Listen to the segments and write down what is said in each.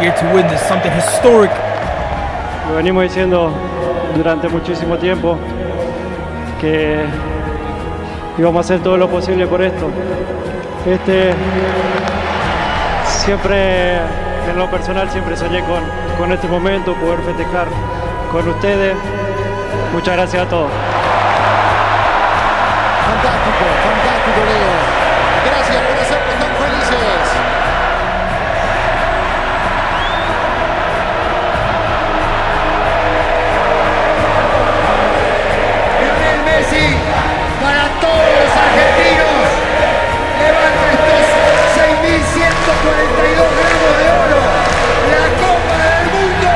here to win this, something historic. Lo venimos diciendo durante muchísimo tiempo que íbamos a hacer todo lo posible por esto. Siempre, en lo personal, siempre soñé con este momento, poder festejar con ustedes. Muchas gracias a todos. Fantástico, fantástico, Leo. Gracias por hacernos tan felices. Lionel Messi, para todos los argentinos, levanta estos 6.142 gramos de oro, la Copa del Mundo.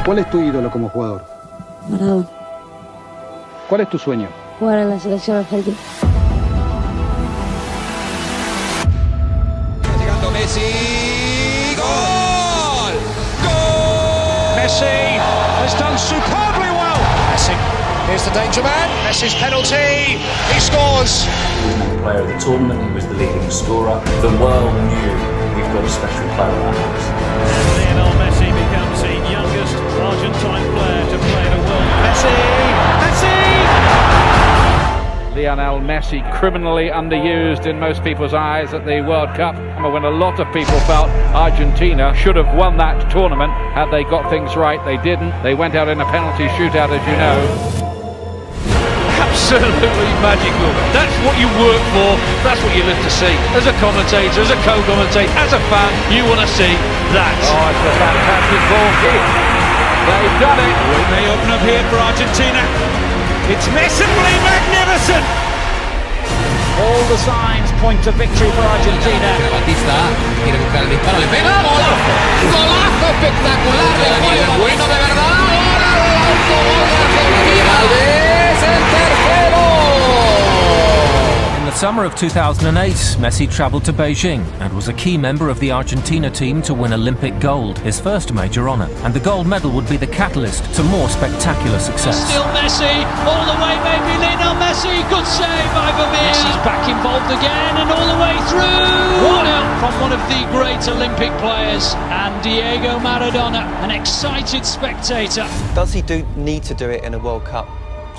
¿Cuál es tu ídolo como jugador? Maradona. ¿Cuál es tu sueño? Jugar en la selección argentina. Llegando Messi. ¡Gol! ¡Gol! Messi has done superbly well. Messi. Here's the danger man. Messi's penalty. He scores. Player of the tournament, he was the leading scorer. The world knew we've got a special player in our house. Lionel Messi becomes the youngest Argentine player to play the world. Messi! Lionel Messi, criminally underused in most people's eyes at the World Cup, when a lot of people felt Argentina should have won that tournament had they got things right. They didn't. They went out in a penalty shootout, as you know. Absolutely magical. That's what you work for. That's what you live to see. As a commentator, as a co-commentator, as a fan, you want to see that. Oh, it's a fantastic ball kick. They've done it. It may open up here for Argentina. It's massively magnificent. All the signs point to victory for Argentina. Batista quiere buscar el disparo, le pega. ¡Golazo! ¡Golazo espectacular! ¡Gol bueno de verdad! ¡Gol de Argentina! ¡Es el tercero! In the summer of 2008, Messi travelled to Beijing and was a key member of the Argentina team to win Olympic gold, his first major honour. And the gold medal would be the catalyst to more spectacular success. Still Messi, all the way maybe Lionel Messi, good save by Vermeer. Messi's back involved again and all the way through. 1-0 from one of the great Olympic players, and Diego Maradona, an excited spectator. Does he need to do it in a World Cup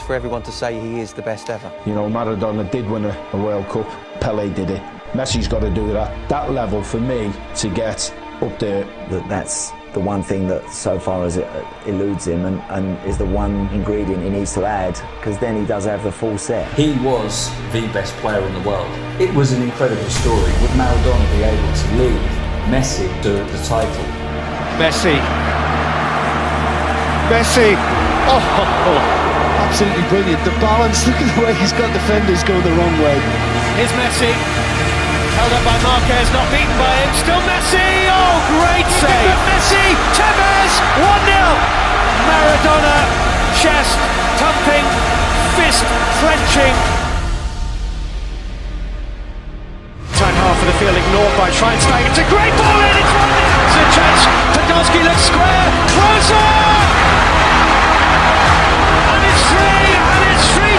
for everyone to say he is the best ever? You know, Maradona did win a World Cup, Pele did it. Messi's got to do that level for me to get up there. That's the one thing that so far as it eludes him and is the one ingredient he needs to add, because then he does have the full set. He was the best player in the world. It was an incredible story. Would Maradona be able to lead Messi to the title? Messi. Oh. Absolutely brilliant. The balance, look at the way he's got defenders go the wrong way. Here's Messi. Held up by Marquez, not beaten by him. Still Messi. Oh, great save. Messi. Tevez. 1-0. Maradona. Chest thumping. Fist clenching. Time half of the field ignored by Schweinsteiger. It's a great ball in. It's 1-0. It's a chance. Podolski looks square. Closer.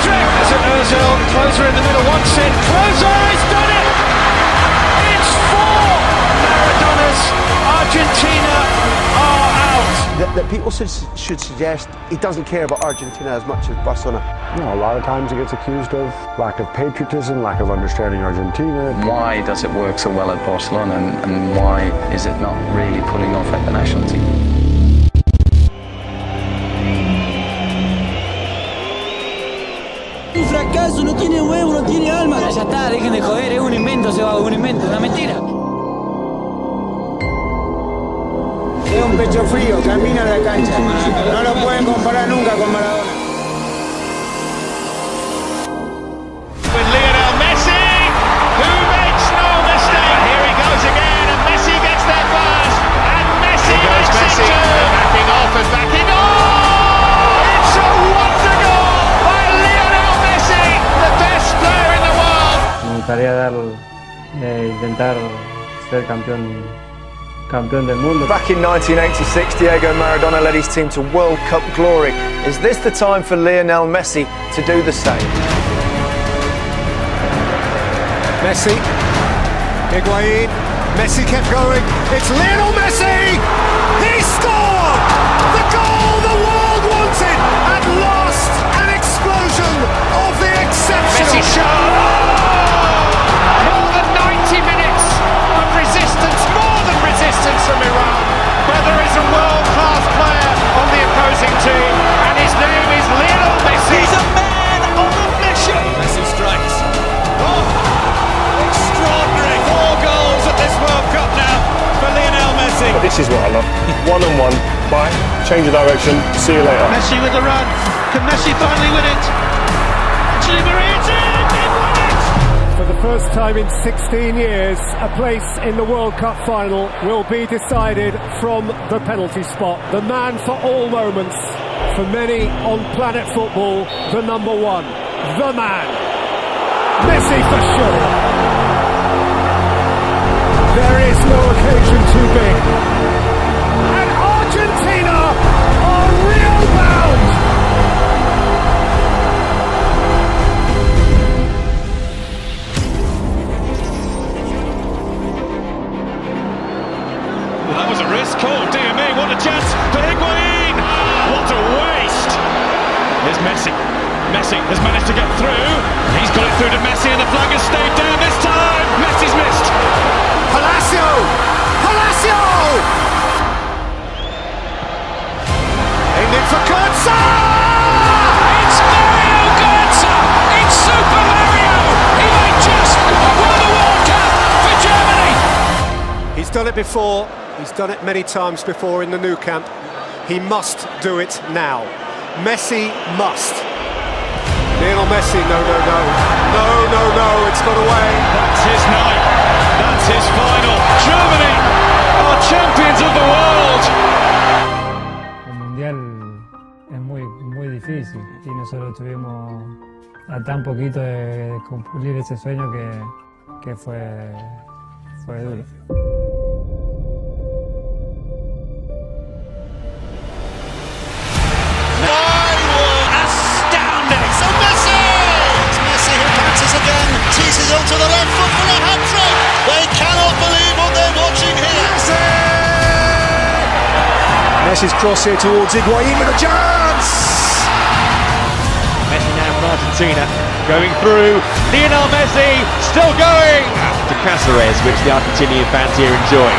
As an Ozil, Closer in the middle wants it. Closer has done it! It's 4! Maradona's Argentina are out. That people should suggest he doesn't care about Argentina as much as Barcelona. You know, a lot of times he gets accused of lack of patriotism, lack of understanding Argentina. Why does it work so well at Barcelona and why is it not really pulling off at the national team? Un fracaso, no tiene huevo, no tiene alma. Ya está, dejen de joder, es un invento, un invento, una mentira. Es un pecho frío, camina en la cancha. No lo pueden comparar nunca con Maradona. With Lionel Messi, who makes no mistake. Here he goes again, and Messi gets there first. And Messi makes it too. Backing off and backing on. It's a wonder goal by Lionel Messi, the best player in the world. Me gustaría intentar ser campeón del mundo. Back in 1986, Diego Maradona led his team to World Cup glory. Is this the time for Lionel Messi to do the same? Messi, Higuain, Messi kept going, it's Lionel Messi! He scored! The goal the world wanted! At last, an explosion of the exceptional... Messi shot! More than 90 minutes of resistance, more than resistance from Iran. But there is a world-class player on the opposing team, and his name is Lionel Messi. He's a man on a mission! Messi strikes. Extraordinary. 4 goals at this World Cup now for Lionel Messi. But this is what I love. One-on-one, bye, change of direction, see you later. Messi with the run. Can Messi finally win it? Actually, Maria, it's in! They won it! For the first time in 16 years, a place in the World Cup final will be decided from the penalty spot. The man for all moments, for many on planet football, the number one, the man, Messi for sure. There is no occasion too big. And Argentina are real bound. Well, that was a risk. Oh, dear me, what a chance for Higuain! What a waste! Here's Messi. Messi has managed to get through. He's got it through to Messi and the flag has stayed down this time. Messi's missed. Palacio! Palacio! Aimed in for Götze! It's Mario Götze! It's Super Mario! He may just won the World Cup for Germany! He's done it before. He's done it many times before in the Nou Camp. He must do it now. Messi must. Lionel Messi, no, it's got away. That's his night. That's his final. Germany are champions of the world. El Mundial es muy difícil y nosotros estuvimos a tan poquito de cumplir ese sueño que fue duro. Teases onto the left foot for a hat-trick. They cannot believe what they're watching here. Messi's cross here towards Higuain with a chance. Messi now from Argentina, going through. Lionel Messi still going to Cáceres, which the Argentinian fans here enjoy.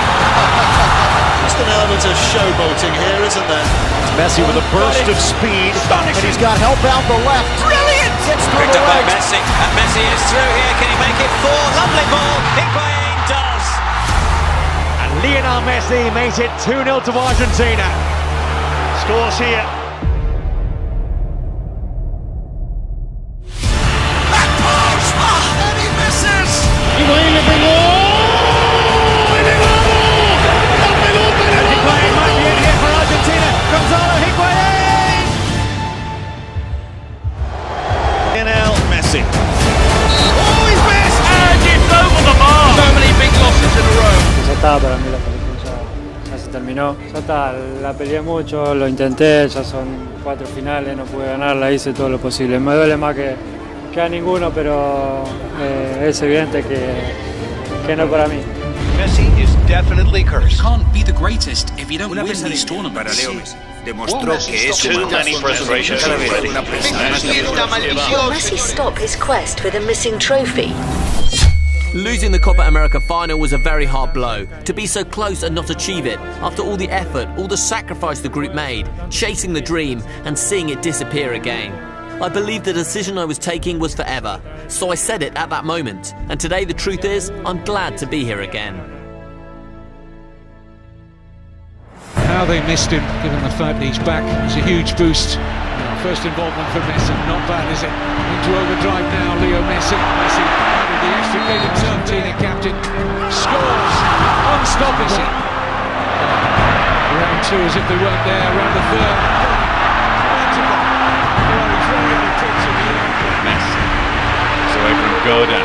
Just an element of showboating here, isn't there? Messi with a burst of speed, And he's got help out the left. Brilliant! Gets through Picked the up by right. Messi. And Messi is through here. Can he make it 4? Lovely ball. Higuain does. And Lionel Messi makes it 2-0 to Argentina. Scores here. Back post! And he misses! Higuain le pegó. Higuain might be in here for Argentina. Gonzalo Higuain. Lionel Messi. Oh, he's missed! And it's over the bar. So many big losses in a row. Ya está, para mí la película ya se terminó. Ya está, la peleé mucho, lo intenté, ya son 4 finales, no pude ganarla, hice todo lo posible. Me duele más que a ninguno, pero es evidente que no para mí. Messi is definitely cursed. You can't be the greatest if you don't win these tournaments. Demostró que es too many frustrations already. Will Messi stop his quest for the missing trophy? Losing the Copa America final was a very hard blow. To be so close and not achieve it, after all the effort, all the sacrifice the group made, chasing the dream and seeing it disappear again. I believed the decision I was taking was forever, so I said it at that moment. And today the truth is, I'm glad to be here again. How they missed him, given the fact he's back. It's a huge boost. First involvement for Messi, not bad, is it? Into overdrive now, Leo Messi. Messi, added the extra kid himself, Argentina captain, scores, unstoppable. Round 2 as if they weren't there, round the 3rd. Well, he's right in the tips of the air. Messi. It's away from Godin.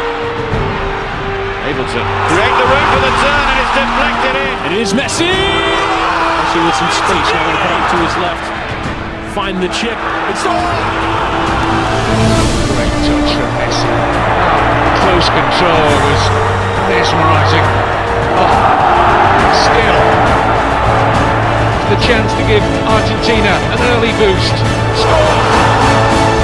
Able to create the room for the turn and it's deflected in. It is Messi! Messi with some space, now going to put it to his left. Find the chip. It's all! Great touch from Messi. close control was mesmerising. Still, the chance to give Argentina an early boost. Score!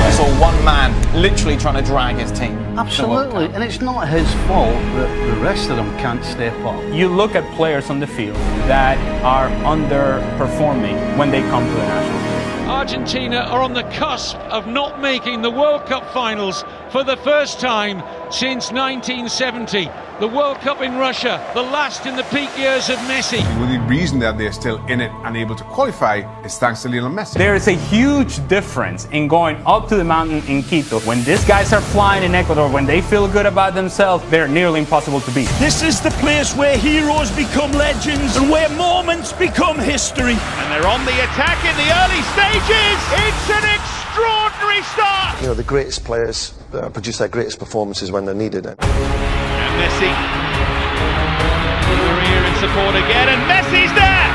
I saw one man literally trying to drag his team. Absolutely, and it's not his fault that the rest of them can't step up. You look at players on the field that are underperforming when they come to the national team. Argentina are on the cusp of not making the World Cup finals for the first time since 1970. The World Cup in Russia, the last in the peak years of Messi. The only reason that they're still in it and able to qualify is thanks to Lionel Messi. There is a huge difference in going up to the mountain in Quito. When these guys are flying in Ecuador, when they feel good about themselves, they're nearly impossible to beat. This is the place where heroes become legends and where moments become history. And they're on the attack in the early stages. It's an extraordinary start. You know, the greatest players produce their greatest performances when they're needed. And Messi. Maria in support again, and Messi's there.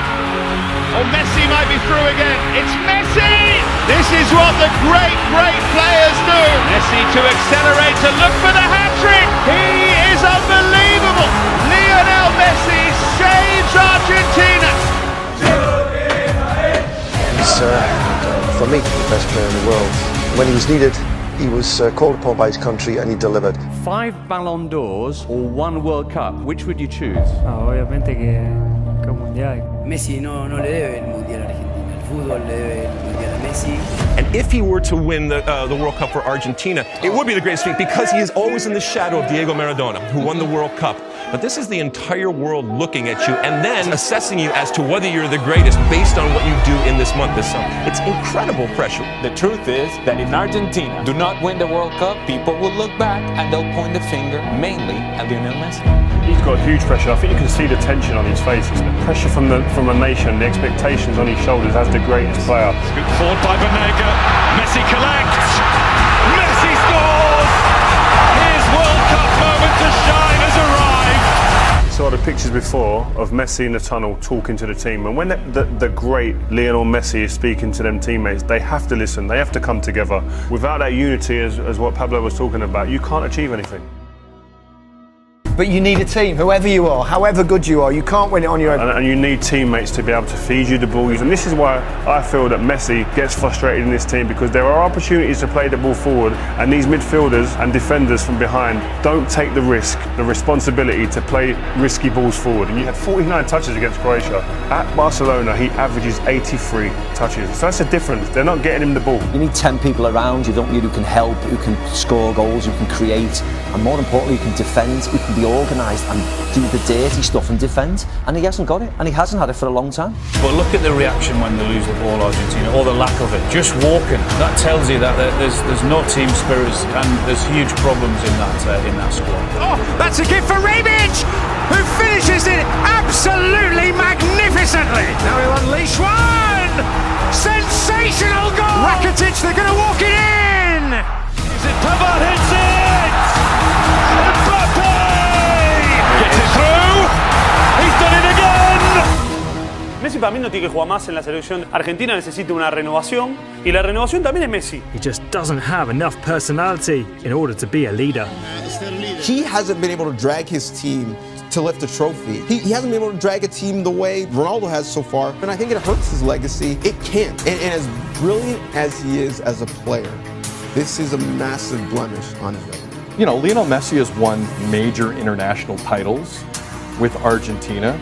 Oh, Messi might be through again. It's Messi. This is what the great players do. Messi to accelerate, to look for the hat-trick. He is unbelievable. Lionel Messi saves Argentina. He's, for me, the best player in the world. When he was needed, he was called upon by his country and he delivered. 5 Ballon d'Ors or 1 World Cup, which would you choose? Obviamente que el mundial. Messi no le debe el mundial a Argentina. El fútbol le debe el mundial a Messi. And if he were to win the World Cup for Argentina, it would be the greatest feat because he is always in the shadow of Diego Maradona, who won the World Cup. But this is the entire world looking at you and then assessing you as to whether you're the greatest based on what you do in this month, this summer. It's incredible pressure. The truth is that if Argentina do not win the World Cup, people will look back and they'll point the finger mainly at Lionel Messi. He's got huge pressure. I think you can see the tension on his face. It's the pressure from a nation, the expectations on his shoulders as the greatest player. Scooped forward by Banega. Messi collects. Messi scores. His World Cup moment to shine has arrived. Saw the pictures before of Messi in the tunnel talking to the team, and when the great Lionel Messi is speaking to them teammates, they have to listen, they have to come together. Without that unity, as what Pablo was talking about, you can't achieve anything. But you need a team, whoever you are, however good you are, you can't win it on your own. And you need teammates to be able to feed you the ball. And this is why I feel that Messi gets frustrated in this team, because there are opportunities to play the ball forward, and these midfielders and defenders from behind don't take the risk, the responsibility to play risky balls forward. And you had 49 touches against Croatia. At Barcelona, he averages 83 touches. So that's a difference. They're not getting him the ball. You need 10 people around you, don't you, who can help, who can score goals, who can create, and more importantly, who can defend, who can be organised and do the dirty stuff and defend, and he hasn't got it, and he hasn't had it for a long time. But look at the reaction when they lose the ball, Argentina, or the lack of it. Just walking, that tells you that there's no team spirit, and there's huge problems in that squad. Oh, that's a gift for Rebic, who finishes it absolutely magnificently. Now he'll unleash one. Sensational goal. Rakitic, they're going to walk it in. Is it Pavard hits it? Mbappe gets it through. He's done it again. Messi para mí no tiene que jugar más en la selección. Argentina necesita una renovación, y la renovación también es Messi. He just doesn't have enough personality in order to be a leader. He hasn't been able to drag his team to lift a trophy. He hasn't been able to drag a team the way Ronaldo has so far, and I think it hurts his legacy. It can't. And as brilliant as he is as a player, this is a massive blemish on his record. You know, Lionel Messi has won major international titles with Argentina.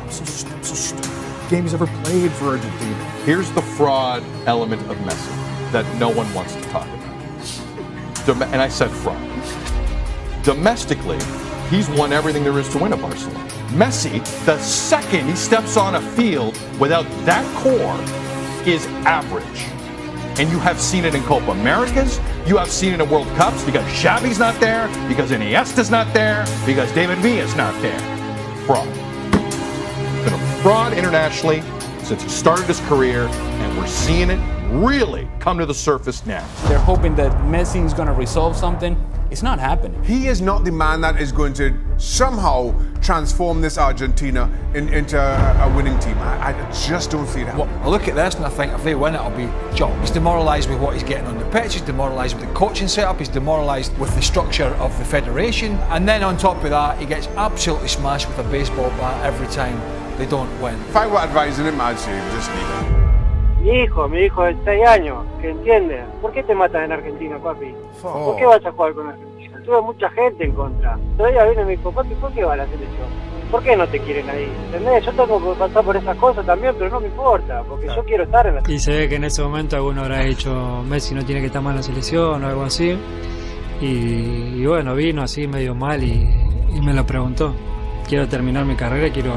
So stupid. Game he's ever played for Argentina. Here's the fraud element of Messi that no one wants to talk about. And I said fraud. Domestically, he's won everything there is to win at Barcelona. Messi, the second he steps on a field without that core, is average. And you have seen it in Copa Americas, you have seen it in World Cups, because Xavi's not there, because Iniesta's not there, because David Villa's not there. Fraud. He's been a fraud internationally since he started his career, and we're seeing it really come to the surface now. They're hoping that Messi is going to resolve something. It's not happening. He is not the man that is going to somehow transform this Argentina into a winning team. I just don't see it happening. Well, I look at this and I think if they win it, it'll be John. He's demoralised with what he's getting on the pitch, he's demoralised with the coaching setup, he's demoralised with the structure of the federation, and then on top of that, he gets absolutely smashed with a baseball bat every time they don't win. If I were advising him, I'd say just leave it. Mi hijo de 6 años, que entiende. ¿Por qué te matan en Argentina, papi? ¿Por qué vas a jugar con Argentina? Tuve mucha gente en contra. Todavía viene mi hijo, papi, ¿por qué va a la selección? ¿Por qué no te quieren ahí? ¿Entendés? Yo tengo que pasar por esas cosas también, pero no me importa, porque yo quiero estar en la selección. Y se ve que en ese momento alguno habrá dicho, Messi no tiene que estar mal en la selección o algo así. Y bueno, vino así medio mal y me lo preguntó. Quiero terminar mi carrera, quiero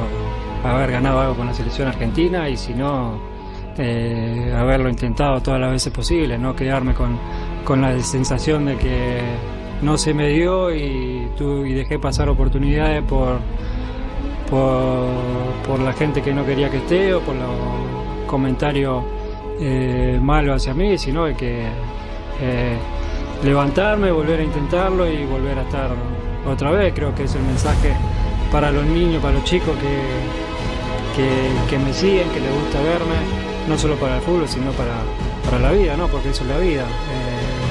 haber ganado algo con la selección argentina y si no... haberlo intentado todas las veces posibles, no quedarme con la sensación de que no se me dio y dejé pasar oportunidades por la gente que no quería que esté o por los comentarios malos hacia mí, sino de que levantarme, volver a intentarlo y volver a estar otra vez. Creo que es el mensaje para los niños, para los chicos que me siguen, que les gusta verme. No solo para el fútbol, sino para la vida, ¿no? Porque eso es la vida.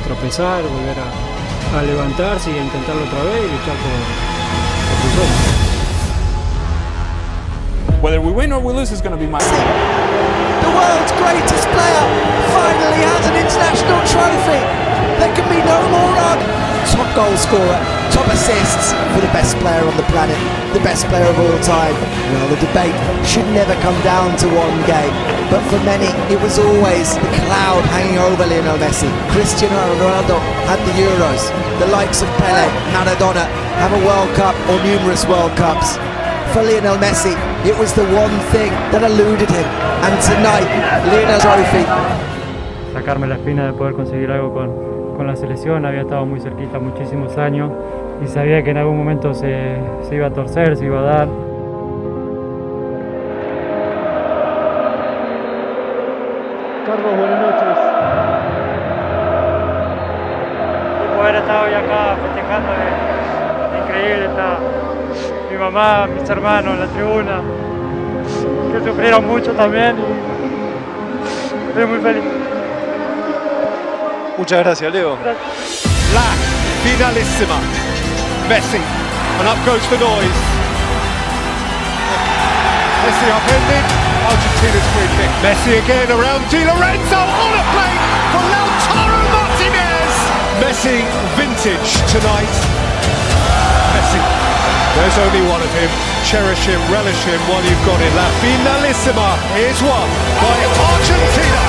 Tropezar, volver a levantarse y intentarlo otra vez y luchar por tu sueño. Whether we win or we lose is going to be my... The world's greatest player finally has an international trophy. There can be no more argument. Top goal scorer, top assists for the best player on the planet, the best player of all time. Well, the debate should never come down to one game, but for many it was always the cloud hanging over Lionel Messi. Cristiano Ronaldo had the Euros, the likes of Pele, Maradona have a World Cup or numerous World Cups. For Lionel Messi, it was the one thing that eluded him, and tonight, Lionel's trophy. Sacarme la espina de poder conseguir algo con la selección, había estado muy cerquita muchísimos años y sabía que en algún momento se iba a torcer, se iba a dar. Carlos, buenas noches. Y poder estar hoy acá festejando es increíble, está mi mamá, mis hermanos en la tribuna, que sufrieron mucho también y estoy muy feliz. Muchas gracias, Leo. La finalissima. Messi, and up goes the noise. Messi upended. Argentina's free kick. Messi again around Di Lorenzo on a plate for Lautaro Martinez. Messi vintage tonight. Messi, there's only one of him. Cherish him, relish him while you've got it. La finalissima is won by Argentina.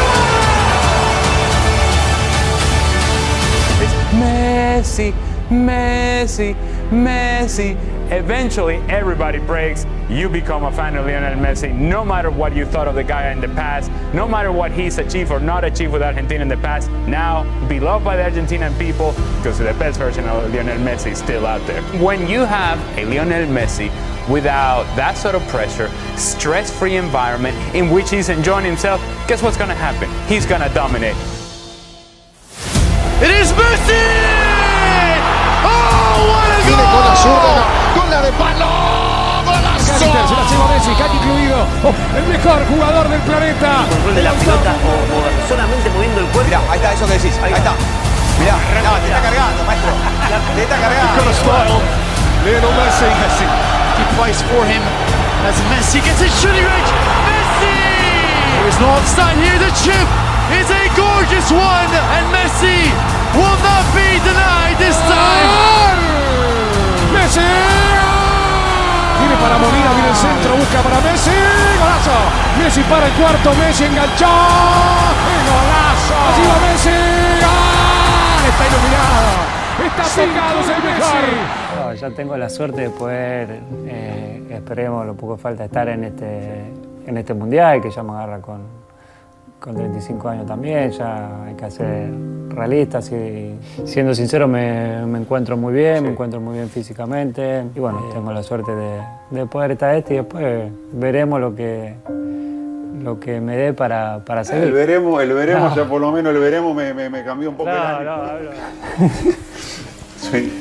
Messi, Messi, Messi. Eventually, everybody breaks. You become a fan of Lionel Messi, no matter what you thought of the guy in the past, no matter what he's achieved or not achieved with Argentina in the past. Now, beloved by the Argentinian people, because the best version of Lionel Messi is still out there. When you have a Lionel Messi without that sort of pressure, stress-free environment in which he's enjoying himself, guess what's going to happen? He's going to dominate. It is Messi! Oh, what a goal! Con la zurda, con la de palo, golazo. Se la lleva Messi, Cati incluido, el mejor jugador del planeta. Control de la pelota o solamente moviendo el cuerpo. Mirá, ahí está eso que decís, ahí está. Mirá, no, te está cargando, maestro. Te está cargando. He's got a style. Lionel Messi. Messi. He plays for him as Messi gets his shooting range. Messi! There is no offside here. The chip is a gorgeous one, and Messi will not be denied this time. Messi. Tiene para Molina, viene el centro, busca para Messi. Golazo. Messi para el cuarto, Messi enganchó. ¡Qué golazo! Allí va Messi. ¡Ah! Está iluminado. Está tocado, es el mejor. No, ya tengo la suerte de poder, esperemos, lo poco falta estar en este mundial, que ya me agarra con 35 años también, ya hay que ser realistas y siendo sincero me encuentro muy bien, me encuentro muy bien físicamente y bueno, tengo la suerte de poder estar y después veremos lo que me dé para seguir. El veremos, ya por lo menos el veremos me cambió un poco el ánimo. sweet.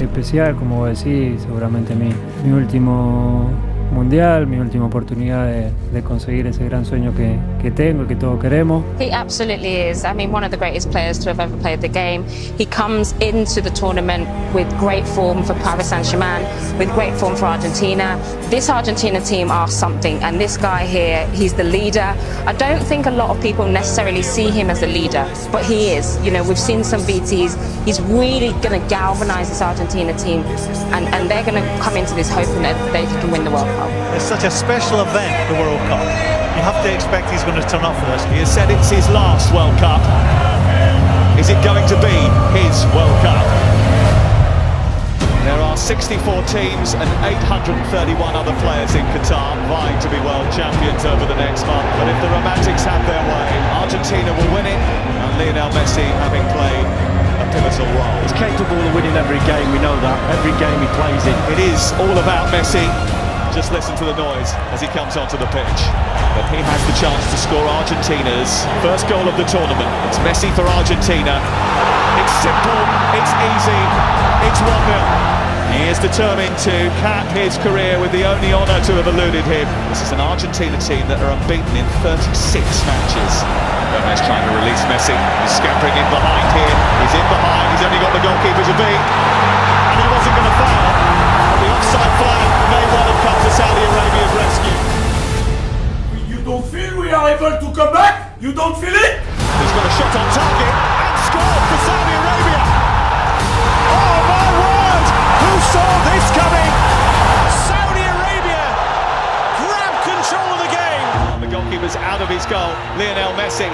Especial, como vos decís, seguramente mi último mundial, mi última oportunidad de conseguir ese gran sueño que tengo y que todos queremos. He absolutely is. I mean, one of the greatest players to have ever played the game. He comes into the tournament with great form for Paris Saint-Germain, with great form for Argentina. This Argentina team are something, and this guy here, he's the leader. I don't think a lot of people necessarily see him as a leader, but he is. You know, we've seen some BTs. He's really going to galvanise this Argentina team, and they're going to come into this hoping that they can win the World Cup. It's such a special event, the World Cup. You have to expect he's going to turn up for this. He has said it's his last World Cup. Is it going to be his World Cup? There are 64 teams and 831 other players in Qatar vying to be world champions over the next month. But if the Romantics have their way, Argentina will win it, and Lionel Messi having played a pivotal role. He's capable of winning every game, we know that. Every game he plays in. It is all about Messi. Just listen to the noise as he comes onto the pitch. But he has the chance to score Argentina's first goal of the tournament. It's Messi for Argentina. It's simple, it's easy, it's 1-0. He is determined to cap his career with the only honour to have eluded him. This is an Argentina team that are unbeaten in 36 matches. Gomez trying to release Messi. He's scampering in behind here. He's in behind. He's only got the goalkeeper to beat. And he wasn't going to foul. But the offside flag may well have come to Saudi Arabia's rescue. You don't feel we are able to come back? You don't feel it? He's got a shot on target and scored for Saudi Arabia. Oh my word! Who saw this coming? Saudi Arabia grab control of the game. The goalkeeper's out of his goal. Lionel Messi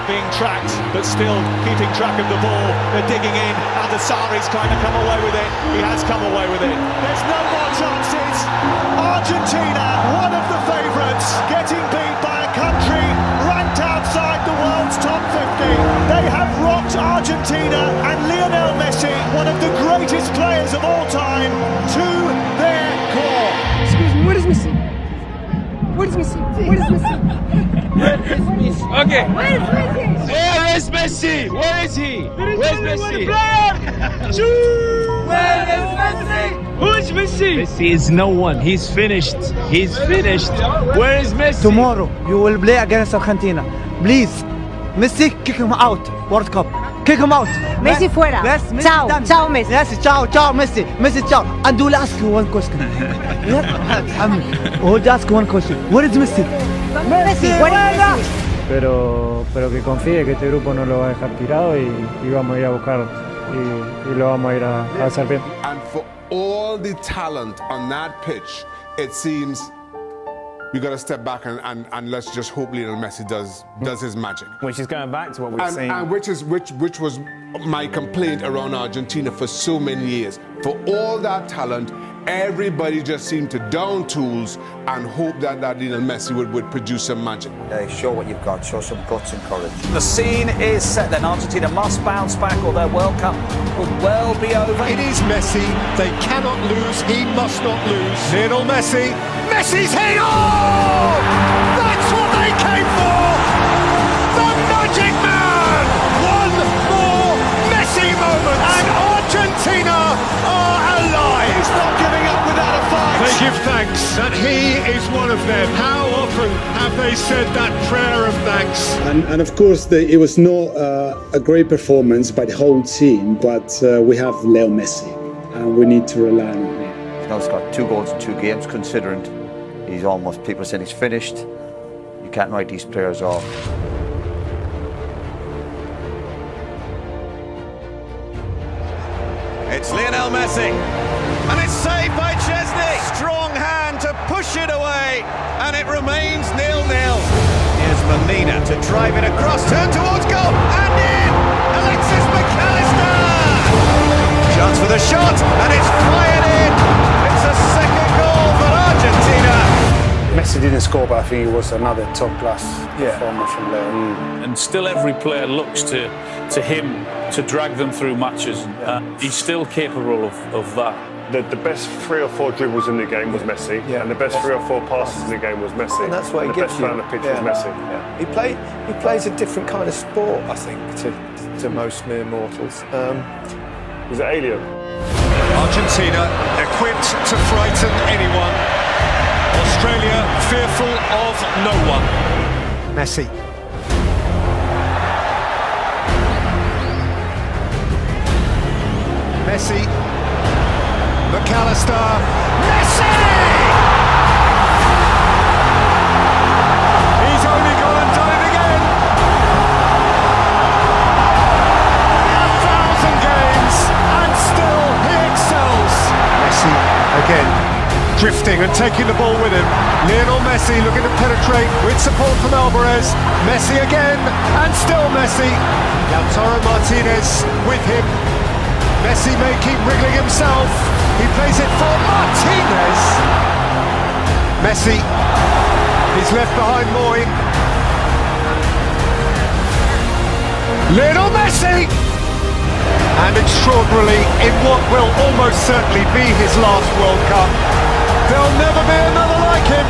being tracked, but still keeping track of the ball. They're digging in. Adesari's trying to come away with it. He has come away with it. There's no more chances. Argentina, one of the favourites, getting beat by a country ranked outside the world's top 50. They have rocked Argentina and Lionel Messi, one of the greatest players of all time, to their core. Excuse me, where is Messi? Where is Messi? Where is Messi? Okay. Where is Messi? Where is Messi? Where is he? Where's Messi? Where is Messi? Who is Messi? Messi is no one. He's finished. He's finished. Where is Messi? Tomorrow you will play against Argentina. Please, Messi, kick him out. World Cup. Kick him out. Messi fuera. Yes, Messi Ciao, done. ciao Messi. Yes, ciao, ciao Messi. Messi, ciao. And we'll ask you one question. We'll ask one question. Where is Messi? Messi, where is Messi? Pero que confíe que este grupo no lo va a dejar tirado y vamos a ir a buscar y lo vamos a ir a hacer bien. And for all the talent on that pitch, it seems we got to step back and let's just hope Lionel Messi does his magic. Which is going back to what we've seen. And which was my complaint around Argentina for so many years. For all that talent, everybody just seemed to down tools and hope that Lionel Messi would produce some magic. Show what you've got, show some guts and courage. The scene is set then. Argentina must bounce back or their World Cup will well be over. It is Messi. They cannot lose. He must not lose. Lionel Messi. Messi's hit! Oh! That's what they came for! The Magic Man! One more Messi moment! And Argentina are alive! He's not giving up without a fight! They give thanks that he is one of them. How often have they said that prayer of thanks? And of course, it was not a great performance by the whole team, but we have Leo Messi, and we need to rely on him. Now he's got 2 goals in 2 games, considering he's almost, people saying he's finished. You can't write these players off. It's Lionel Messi, and it's saved by Chesney. Strong hand to push it away, and it remains 0-0. Here's Molina to drive it across, turn towards goal, and in! Alexis McAllister! Chance for the shot, and it's fired in! It's a second goal for Argentina! Messi didn't score, but I think it was another top-class performance from Leo. And still every player looks to him to drag them through matches. He's still capable of that. the best 3 or 4 dribbles in the game was Messi, and the best 3 or 4 passes in the game was Messi. And that's what he gives you. The best player on the pitch was Messi. Yeah. He plays a different kind of sport, I think, to most mere mortals. He's an alien. Argentina equipped to frighten anyone. Australia fearful of no one. Messi. Messi. McAllister. Messi! He's only gone and done it again. 1,000 games and still he excels. Messi again, drifting and taking the ball with him. Lionel Messi looking to penetrate with support from Alvarez. Messi again and still Messi. Lautaro Martinez with him. Messi may keep wriggling himself. He plays it for Martinez. Messi. He's left behind Moy. Lionel Messi! And extraordinarily, in what will almost certainly be his last World Cup, there'll never be another like him.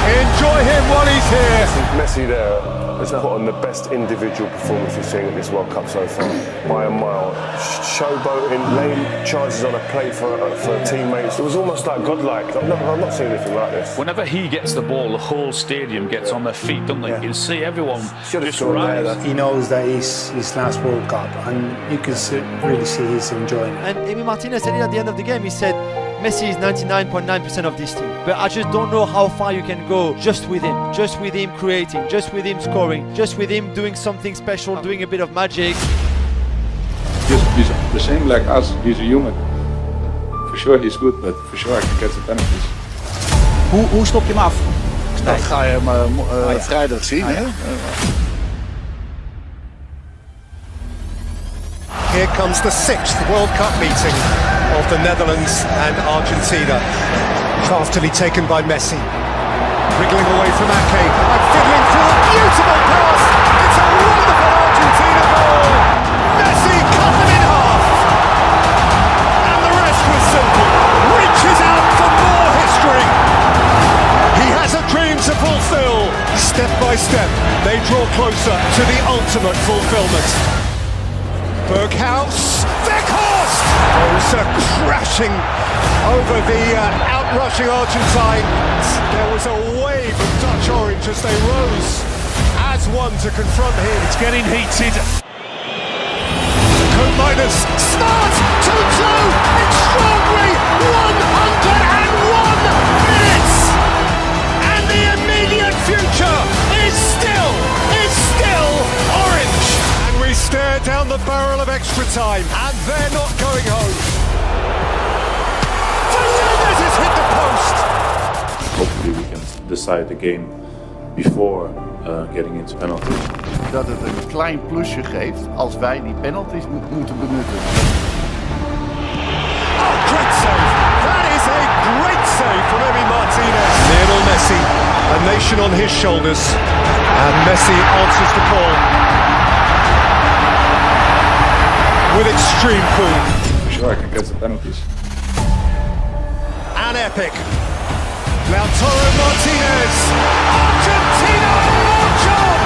Enjoy him while he's here. Messi there has put on the best individual performance we've seen at this World Cup so far, by a mile. Showboating, laying charges on a plate for teammates. It was almost like godlike. I've not seen anything like this. Whenever he gets the ball, the whole stadium gets on their feet, don't they? You can see everyone just rise. He knows that it's his last World Cup, and you can really see he's enjoying it. And Emi Martinez said it at the end of the game. He said, Messi is 99.9% of this team, but I just don't know how far you can go just with him creating, just with him scoring, just with him doing something special, doing a bit of magic. He's the same like us, he's a human. For sure he's good, but for sure I can get the penalties. Hoe stop je hem af? Dat ga je hem vrijdag zien. Hè? Here comes the 6th World Cup meeting of the Netherlands and Argentina. Craftily taken by Messi. Wriggling away from Ake and fiddling through a beautiful pass. It's a wonderful Argentina goal. Messi cut them in half. And the rest was simple. Reaches out for more history. He has a dream to fulfill. Step by step, they draw closer to the ultimate fulfillment. Berghaus, Weghorst! Crashing over the outrushing Argentines. There was a wave of Dutch orange as they rose as one to confront him. It's getting heated. Koopmeiners starts 2-2. Extraordinary 101 minutes. And the immediate future is still orange. And we stare down the barrel of extra time, and they're not going home. Fernandes has hit the post. Hopefully we can decide the game before getting into penalties. Dat het een klein plusje geeft als wij die penalties moeten benutten. Oh, great save! That is a great save from Emi Martinez. Lionel Messi, a nation on his shoulders, and Messi answers the call with extreme cool. For sure I can get the penalties. An epic. Lautaro Martinez. Argentina march on!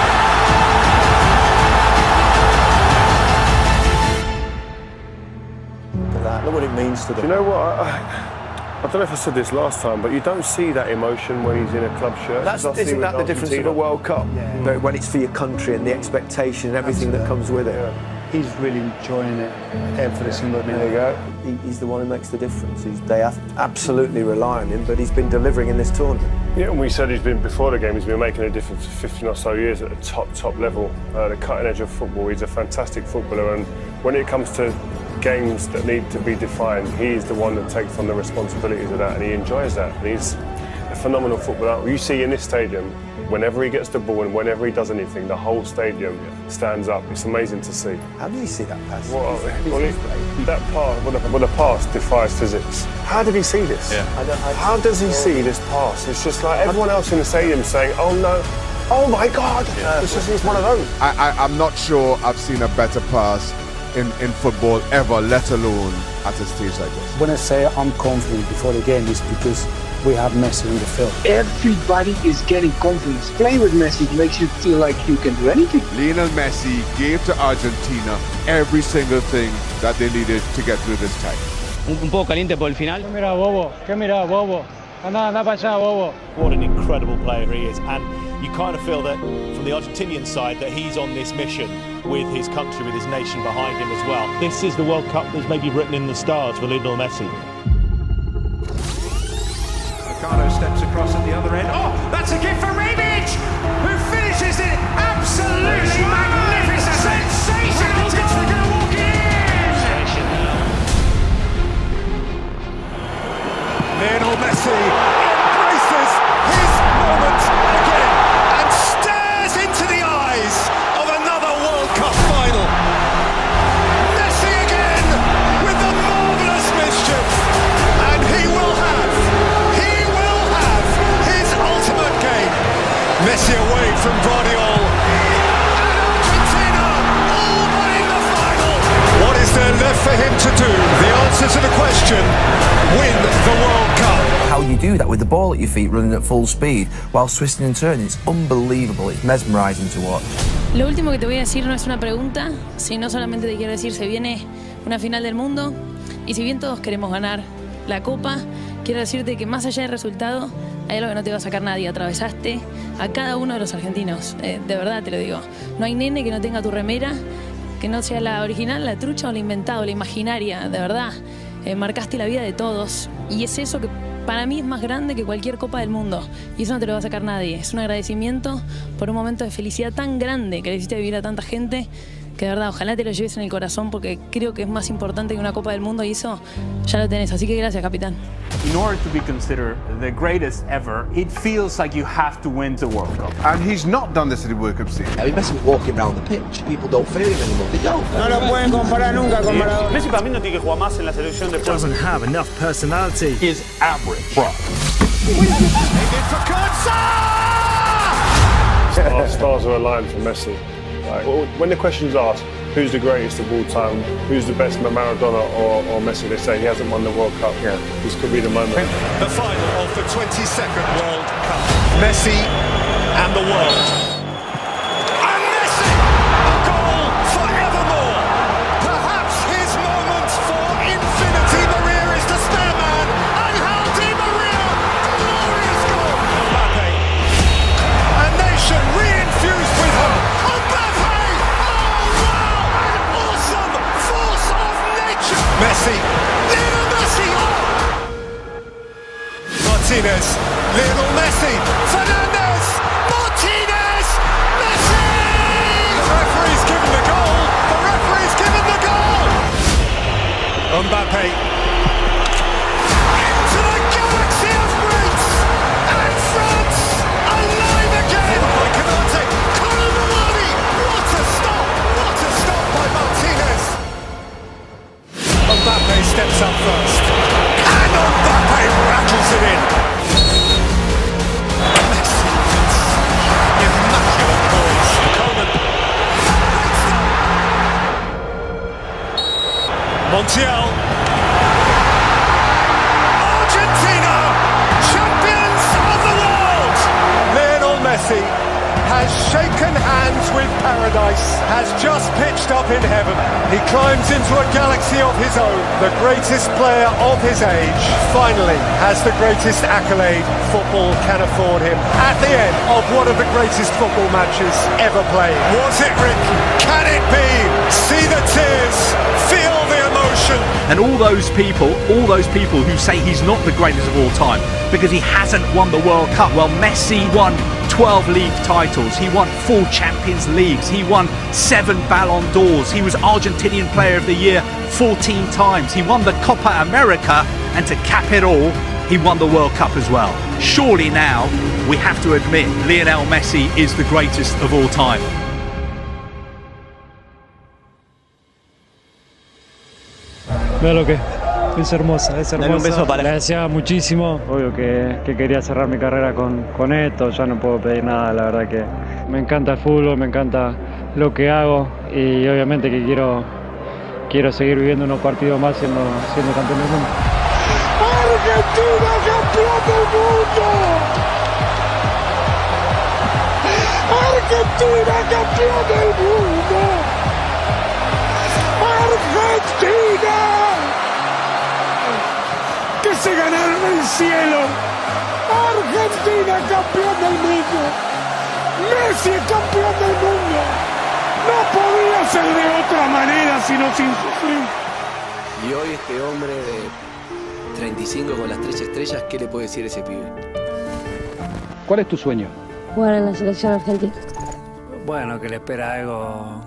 Look what it means to them. Do you know what? I don't know if I said this last time, but you don't see that emotion when he's in a club shirt. Isn't that the difference of a World Cup? Yeah. When it's for your country and the expectation and everything that comes with it. Yeah. He's really enjoying it every single minute. There you go. He's the one who makes the difference. They absolutely rely on him, but he's been delivering in this tournament. Yeah, and we said before the game, he's been making a difference for 15 or so years at the top level, the cutting edge of football. He's a fantastic footballer, and when it comes to games that need to be defined, he's the one that takes on the responsibilities of that, and he enjoys that. And he's a phenomenal footballer. You see in this stadium, whenever he gets the ball and whenever he does anything, the whole stadium stands up. It's amazing to see. How did he see that pass? That pass defies physics. How did he see this? Yeah. How does he see this pass? It's just like everyone else in the stadium saying, "Oh no, oh my God!" Yeah. It's one of those. I'm not sure I've seen a better pass in football ever, let alone at a stage like this. When I say I'm confident before the game, it's because we have Messi in the field. Everybody is getting confidence. Playing with Messi makes you feel like you can do anything. Lionel Messi gave to Argentina every single thing that they needed to get through this time. Un poco caliente por el final. ¿Qué mira, bobo? ¿Qué mira, bobo? Anda para allá, bobo. What an incredible player he is, and you kind of feel that from the Argentinian side that he's on this mission with his country, with his nation behind him as well. This is the World Cup that's maybe written in the stars for Lionel Messi. Ricardo steps across at the other end. Oh, that's a gift for Rebic, who finishes it absolutely magnificent. Sensational goal. They're going to walk it in. Lionel Messi embraces his moment again and stares into the eyes of another World Cup final. Messi again with the marvellous mischief, and he will have his ultimate game. Messi away from Guardiola, and Argentina all but in the final. What is there left for him to do? The answer to the question: win the World Cup. How you do that with the ball at your feet running at full speed while twisting and turning, it's unbelievable, it's mesmerising to watch. Lo último que te voy a decir no es una pregunta, sino solamente te quiero decir, se viene una final del mundo y si bien todos queremos ganar la Copa, quiero decirte que más allá del resultado hay algo que no te va a sacar nadie. Atravesaste a cada uno de los argentinos, de verdad te lo digo. No hay nene que no tenga tu remera, que no sea la original, la trucha o la inventada, la imaginaria, de verdad. Marcaste la vida de todos y es eso que para mí es más grande que cualquier Copa del Mundo y eso no te lo va a sacar nadie. Es un agradecimiento por un momento de felicidad tan grande que le hiciste vivir a tanta gente, que de verdad ojalá te lo lleves en el corazón porque creo que es más importante que una Copa del Mundo y eso ya lo tenés, así que gracias, capitán. In order to be considered the greatest ever, it feels like you have to win the World Cup. And he's not done this at the World Cup stage. I mean, Messi was walking around the pitch. People don't feel him anymore. They don't. No lo pueden comparar nunca con Maradona. Messi para mí no tiene que jugar más en la selección de Doesn't have enough personality. Is average. Stars are aligned for Messi. Like, when the question is asked, who's the greatest of all time, who's the best, Maradona or Messi, they say he hasn't won the World Cup. Yeah. This could be the moment. The final of the 22nd World Cup. Messi and the world. And Messi, a goal forevermore. Perhaps his moment for infinity. Maria is the spare man. Angel Di Maria, glorious goal. Mbappe, a nation re-infused with hope. Mbappe, oh wow, an awesome force of nature. Messi, Lionel Messi, Martinez, Lionel Messi, Fernandez, Martinez, Messi! The referee's given the goal, the referee's given the goal! Mbappe, into the galaxy of greats, and France, alive again! By Canate, Conor Muani, what a stop by Martinez! Mbappe steps up first, and Mbappe rattles it in! Montiel. Argentina, champions of the world. Lionel Messi has shaken hands with paradise, has just pitched up in heaven. He climbs into a galaxy of his own. The greatest player of his age finally has the greatest accolade football can afford him at the end of one of the greatest football matches ever played. Was it, Rick? Can it be? See the tears, feel the emotion. And all those people who say he's not the greatest of all time because he hasn't won the World Cup. Well, Messi won 12 league titles, he won 4 Champions Leagues, he won 7 Ballon d'Ors, he was Argentinian Player of the Year 14 times, he won the Copa America, and to cap it all, he won the World Cup as well. Surely now, we have to admit, Lionel Messi is the greatest of all time. Veo lo que es hermosa, es hermosa. Un beso para... Le deseaba muchísimo, obvio que quería cerrar mi carrera con esto, ya no puedo pedir nada, la verdad que me encanta el fútbol, me encanta lo que hago y obviamente que quiero quiero seguir viviendo unos partidos más siendo campeón del mundo. ¡Argentina campeón del mundo! ¡Argentina campeón del mundo! ¡Argentina! ¡Que se ganaron el cielo! ¡Argentina campeón del mundo! ¡Messi campeón del mundo! No podía ser de otra manera sino sin sufrir. Y hoy este hombre de 35 con las 3 estrellas, ¿qué le puede decir ese pibe? ¿Cuál es tu sueño? Jugar en la selección argentina. Bueno, que le espera algo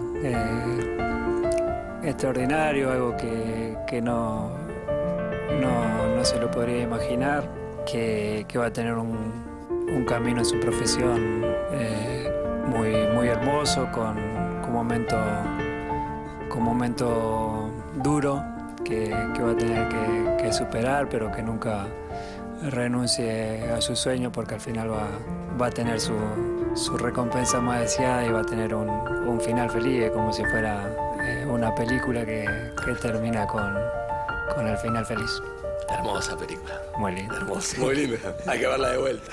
extraordinario, algo que no se lo podría imaginar, que va a tener un camino en su profesión muy hermoso, con momento duro que va a tener que superar, pero que nunca renuncie a su sueño, porque al final va a tener su recompensa más deseada y va a tener un final feliz, como si fuera una película que termina con el final feliz. Hermosa película. Muy linda. Hermosa. Muy linda. Hay que verla de vuelta.